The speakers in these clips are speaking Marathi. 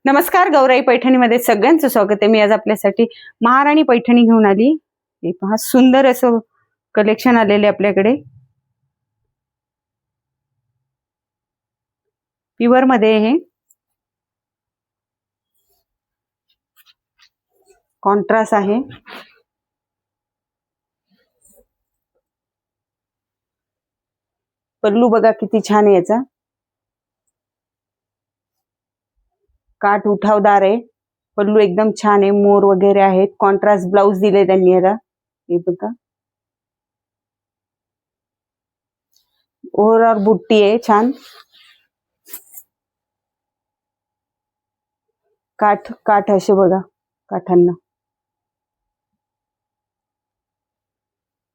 नमस्कार, गौराई पैठणीमध्ये सगळ्यांचं स्वागत आहे। मी आज आपल्यासाठी महाराणी पैठणी घेऊन आली। हे पहा, सुंदर असं कलेक्शन आलेले आपल्याकडे। प्युअर मध्ये हे कॉन्ट्रास्ट आहे। पल्लू बघा किती छान आहे याचा, काठ उठावदार आहे। पल्लू एकदम छान आहे, मोर वगैरे आहेत। कॉन्ट्रास्ट ब्लाउज दिले त्यांनी याला। हे बघा, ओव्हरऑल बुट्टी आहे छान। काठ काठ असे बघा, काठांना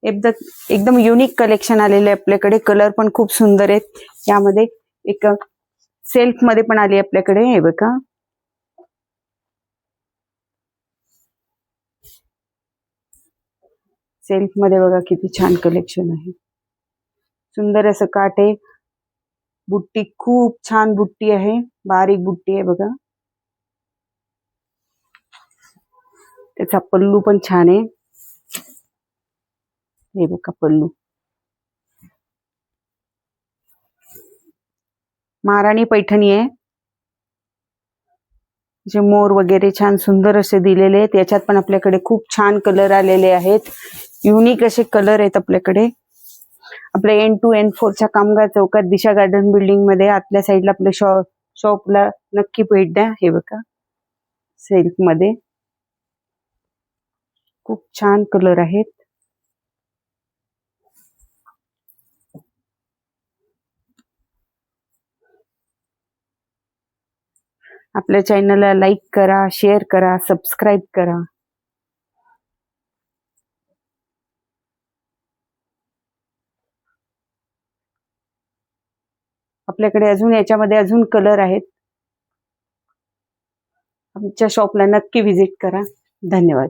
एकदम युनिक कलेक्शन आलेले आपल्याकडे। कलर पण खूप सुंदर आहेत। यामध्ये एक सेल्फ मध्ये पण आली आपल्याकडे। हे बघा, सेल्फ मध्ये बघा किती छान कलेक्शन आहे। सुंदर असं काठ आहे। बुट्टी खूप छान बुट्टी आहे, बारीक बुट्टी आहे बघा। त्याचा पल्लू पण छान आहे। हे बघा पल्लू, महाराणी पैठणी आहे। जे मोर वगैरे छान सुंदर असे दिलेले आहेत। याच्यात पण आपल्याकडे खूप छान कलर आलेले आहेत। युनिक असे कलर आहेत आपल्याकडे। आपल्या N2 N4 च्या कामगार चौकात दिशा गार्डन बिल्डिंग मध्ये आतल्या साईडला आपल्या शॉपला नक्की भेट द्या। हे बघा, सिल्क मध्ये खूप छान कलर आहेत। आपल्या चॅनलला लाईक करा, शेअर करा, सबस्क्राईब करा। आपल्याकडे अजून याच्यामध्ये अजून कलर आहेत। आमच्या शॉपला नक्की व्हिजिट करा। धन्यवाद।